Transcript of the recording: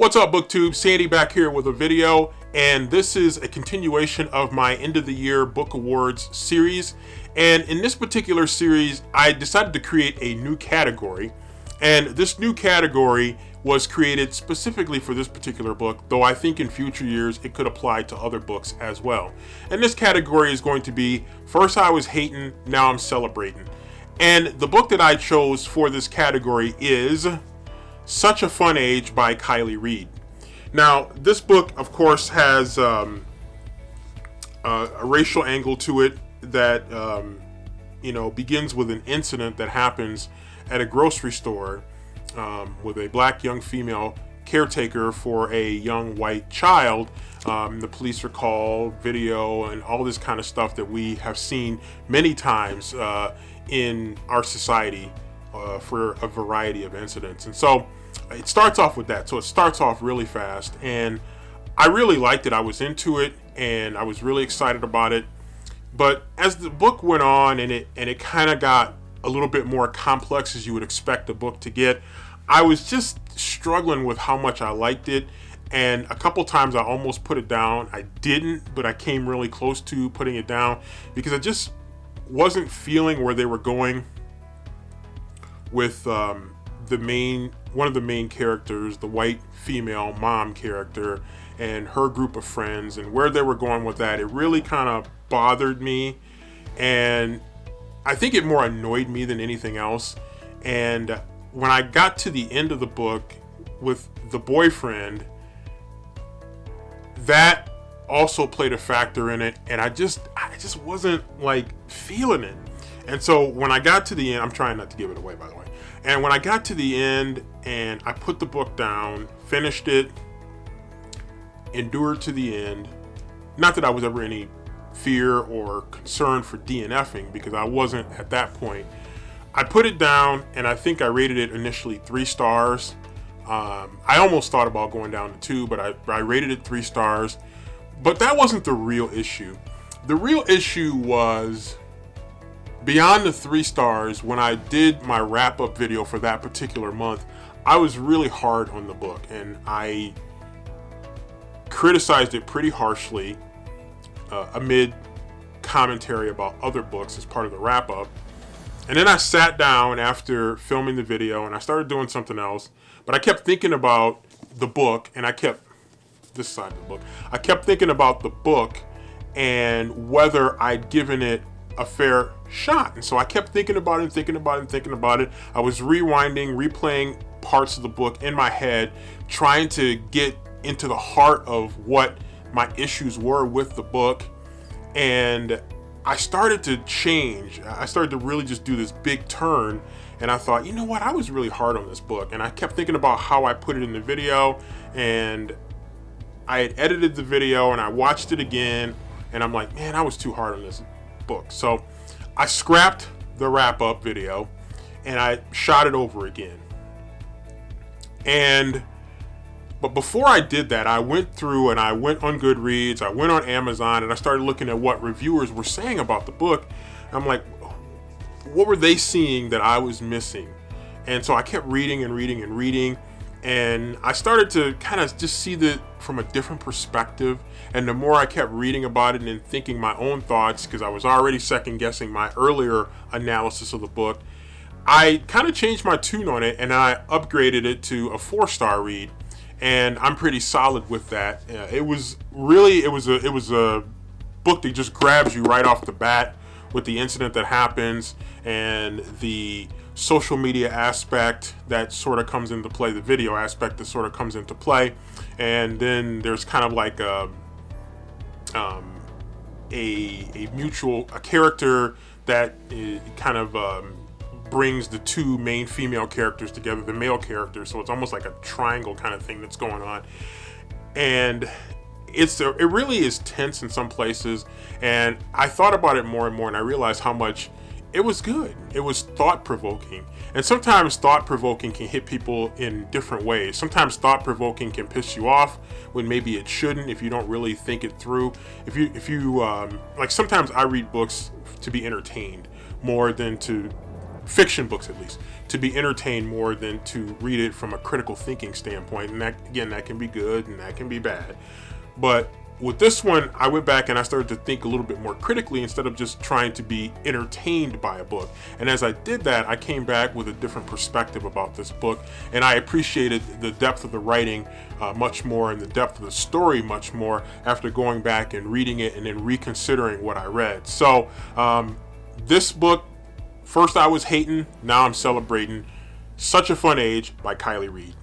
What's up, BookTube? Sandy back here with a video, and this is a continuation of my end of the year book awards series. And in this particular series, I decided to create a new category, and this new category was created specifically for this particular book, though I think in future years it could apply to other books as well. And this category is going to be, first I was hating, now I'm celebrating. And the book that I chose for this category is Such a Fun Age by Kiley Reid. Now, this book, of course, has a racial angle to it that, begins with an incident that happens at a grocery store with a black young female caretaker for a young white child. The police are called, video, and all this kind of stuff that we have seen many times in our society for a variety of incidents. And so it starts off with that. So it starts off really fast, and I really liked it. I was into it, and I was really excited about it. But as the book went on, and it kind of got a little bit more complex as you would expect a book to get, I was just struggling with how much I liked it. And a couple times I almost put it down. I didn't, but I came really close to putting it down because I just wasn't feeling where they were going with one of the main characters, the white female mom character, and her group of friends, and where they were going with that. It really kind of bothered me, and I think it more annoyed me than anything else. And when I got to the end of the book with the boyfriend, that also played a factor in it, and I just wasn't like feeling it. And so when I got to the end, I'm trying not to give it away, by the way. And when I got to the end and I put the book down, finished it, endured to the end, not that I was ever any fear or concern for DNFing, because I wasn't at that point. I put it down, and I think I rated it initially 3 stars. I almost thought about going down to 2, but I rated it 3 stars. But that wasn't the real issue. The real issue was beyond the 3 stars. When I did my wrap-up video for that particular month, I was really hard on the book, and I criticized it pretty harshly amid commentary about other books as part of the wrap-up. And then I sat down after filming the video and I started doing something else, but I kept thinking about the book, and I kept thinking about the book and whether I'd given it a fair shot. And so I kept thinking about it. I was rewinding, replaying parts of the book in my head, trying to get into the heart of what my issues were with the book. And I started to change. I started to really just do this big turn. And I thought, you know what? I was really hard on this book. And I kept thinking about how I put it in the video. And I had edited the video and I watched it again. And I'm like, man, I was too hard on this book. So I scrapped the wrap-up video and I shot it over again. But before I did that, I went through and I went on Goodreads, I went on Amazon, and I started looking at what reviewers were saying about the book. I'm like, what were they seeing that I was missing? And so I kept reading, and I started to kind of just see that from a different perspective. And the more I kept reading about it and thinking my own thoughts, because I was already second guessing my earlier analysis of the book, I kind of changed my tune on it, and I upgraded it to a 4-star read. And I'm pretty solid with that. It was a book that just grabs you right off the bat with the incident that happens and the social media aspect that sort of comes into play, the video aspect that sort of comes into play. And then there's kind of like a character that kind of brings the 2 main female characters together, the male character. So it's almost like a triangle kind of thing that's going on. And it really is tense in some places. And I thought about it more and more, and I realized how much it was good. It was thought-provoking. And sometimes thought-provoking can hit people in different ways. Sometimes thought-provoking can piss you off when maybe it shouldn't, if you don't really think it through. If you sometimes I read books to be entertained more than to fiction books at least, to be entertained more than to read it from a critical thinking standpoint. And that, again, that can be good and that can be bad. But with this one, I went back and I started to think a little bit more critically instead of just trying to be entertained by a book. And as I did that, I came back with a different perspective about this book, and I appreciated the depth of the writing much more and the depth of the story much more after going back and reading it and then reconsidering what I read. So this book, first I was hating, now I'm celebrating. Such a Fun Age by Kylie Reed.